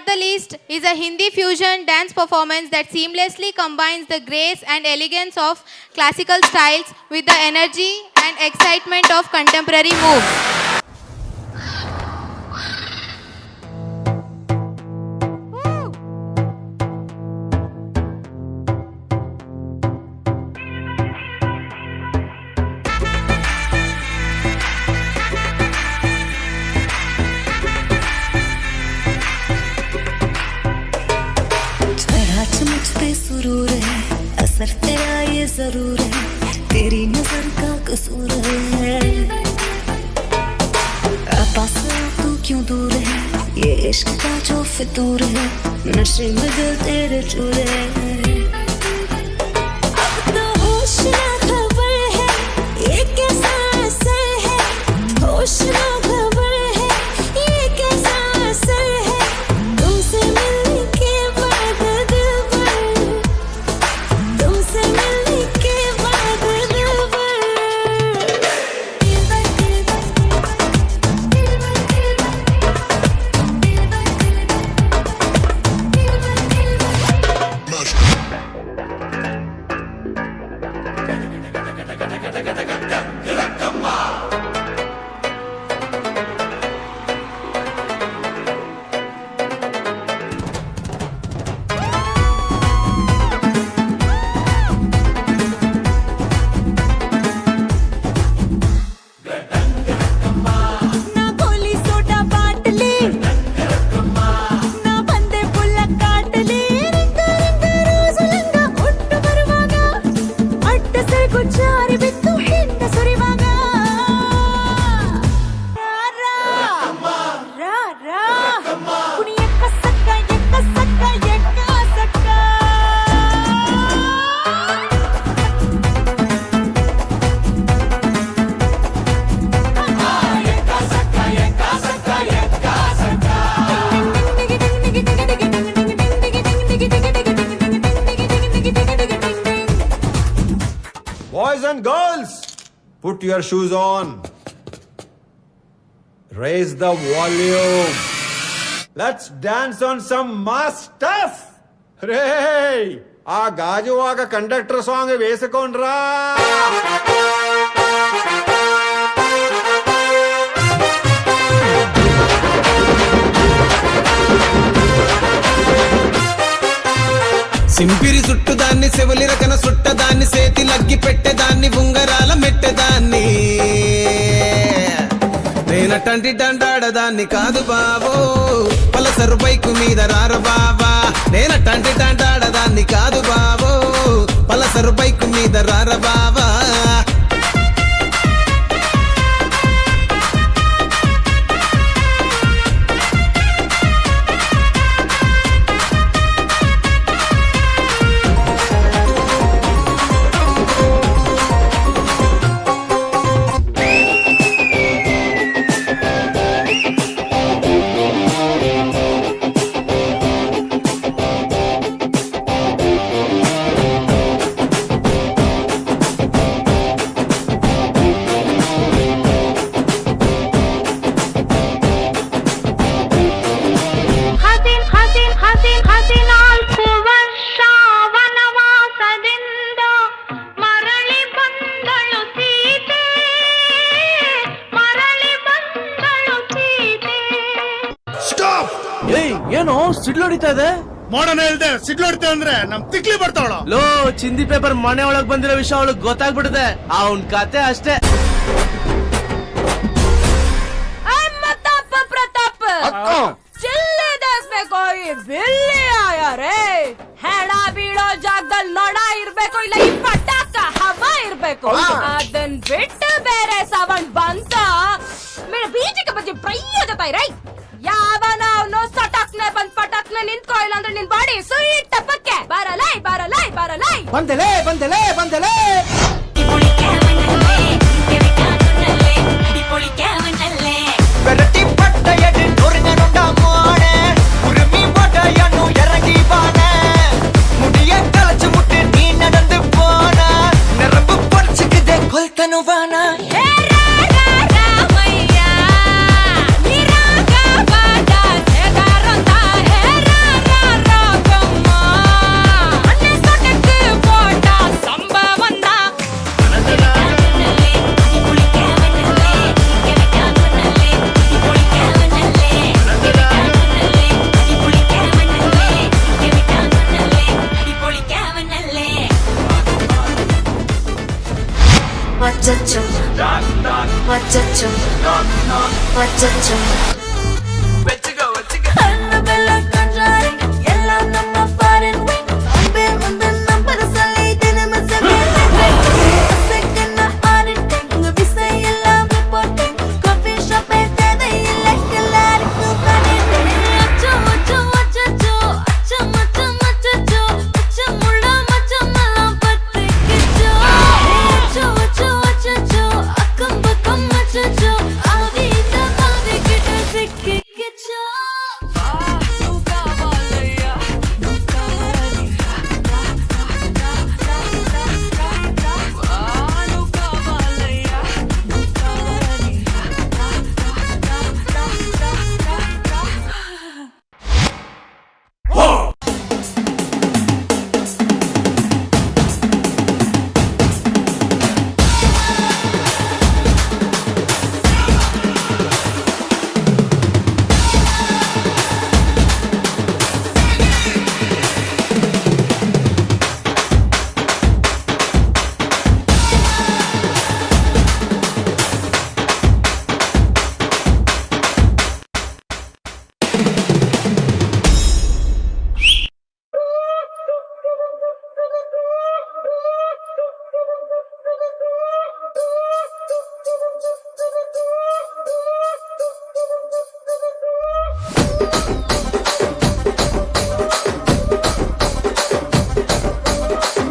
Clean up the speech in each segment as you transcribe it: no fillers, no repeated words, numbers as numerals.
not the least is a Hindi fusion dance performance that seamlessly combines the grace and elegance of classical styles with the energy and excitement of contemporary moves. सुरूर है असर तेरा ये जरूर है तेरी नजर का कसूर है पास तू क्यों दूर है ये इश्क का जो फितूर है नशे में दिल तेरे चूर है अब तो होश ना खबर है ये कैसा असर है होश ना खबर है ये कैसा असर है तुमसे मिलने के बाद दिल तुमसे मिलने के बाद Boys and girls, put your shoes on. Raise the volume. Let's dance on some mass stuff. Hey, ఆ గాజువాక కండక్టర్ సాంగ్ వేసుకోండ్రా. సింపిరి చుట్టుదాన్ని సెవులి రకన సుట్టదాన్ని సేతి లగ్గి పెట్టేదాన్ని ఉంగరాల మెట్టేదాన్ని నేనటంటి డండాడదాన్ని కాదు బావో పలసరు బైకు మీద రార బావా నేనటంటి డండాడదాన్ని కాదు బావో పలసరు బైకు మీద రార బావా ಏನು ಸಿಡ್ಲು ಹೊಡಿತಾ ಇದೆ ಮಾಡೋಣ ಹೇಳ್ದೆ ಸಿಡ್ಲು ಹೊಡಿತೆ ಅಂದ್ರೆ ನಮ್ ತಿಕ್ಲಿ ಬರ್ತಾವಳ ಲೋ ಚಿಂದಿ ಪೇಪರ್ ಮನೆ ಒಳಗ್ ಬಂದಿರೋ ವಿಷಯ ಅವಳಗ್ ಗೊತ್ತಾಗ್ಬಿಟ್ಟಿದೆ ಅವನ್ ಕತೆ ಅಷ್ಟೇ ಬಿಲ್ಲಿ ಆಯಾರೇ ಹೆಣ ಬೀಳೋ ಜಾಗದಲ್ಲಿ ನೊಣ ಇರ್ಬೇಕು ಇಲ್ಲ ಈ ಪಟಾಕ ಹವ ಇರ್ಬೇಕು ಅದನ್ ಬಿಟ್ಟು ಬೇರೆ ಸವಣ್ ಬಂತ ಬೀಜಕ್ಕೆ ಬಜ್ಜಿ ಪ್ರಯೋಜಕ ರೈ ಯಾವನ ಅವನು ಸಟಕ್ನೆ ಬಂದ್ ಪಟಕ್ನೆ ನಿಂತ್ಕೋ ಇಲ್ಲ ಅಂದ್ರೆ ನಿನ್ ಬಾಡಿ ಸ್ವೀಟ್ ಟಪ್ಪಕ್ಕೆ ಬರಲೈ ಬರಲೈ ಬರಲೈ ಬಂದಲೇ ಬಂದಲೇ ಬಂದಲೇ பெரட்டி பட்டையடு நொறுங்கனுண்டா மோட உருமி பட்டையனு இறங்கி வான முடிய கலச்சு முட்டு நீ நடந்து போன நரம்பு பறிச்சுக்குதே கொல்கனு வானா అచ్చచ్చో అచ్చచ్చో అన్న బెల్ల కంజారి ఎல்லாம் நம்ம ஃபாரின் அன்பே வந்து நம்பர் சொல்லி தினமும் செகண்ட் ஆடிட்டு உங்க விசை எல்லாம் போட்டு காஃபி ஷாப் தேவை இல்லை எல்லாருக்கும் பண்ணிட்டு அச்சோ அச்சோ அச்சச்சோ அச்சம் அச்சம் அச்சச்சோ அச்சம் உள்ள மச்சமெல்லாம் பத்திக்கிச்சோ அச்சோ அச்சோ அச்சச்சோ அக்கம் பக்கம் அச்சச்சோ ஆவித ஆவிக்கிட்ட சிக்கிக்கிச்சோ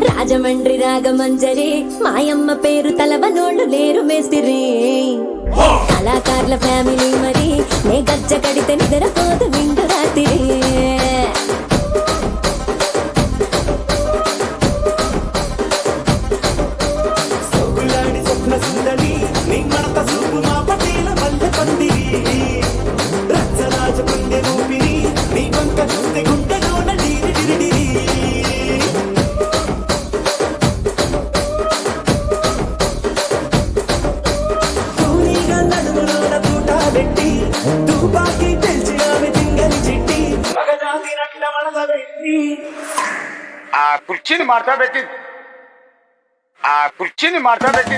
రాజమండ్రి రాగమంజరి మాయమ్మ పేరు తలవనోళ్ళు లేరు మేస్తిరి కళాకారుల ఫ్యామిలీ మరి నే గజ్జ కడితే నిద్రపోదు నిండు రాత్రి స్వప్న సుందరి నీ మడత సూపు మా పటేల మల్లె పందిరి రచ్చరాజ పందె రూపిణి నీ వంక చూస్తే గుండెలోన డీరి డిరిడిరి తూనీగా నడుములోన తూట పెట్టి తూపాకి తెలిసి ఆమె తింగని చిట్టి మగజాతి నట్ల మనస పెట్టి ఆ కుర్చీని మార్చా పెట్టి ఆ కుర్చీని మార్చా పెట్టి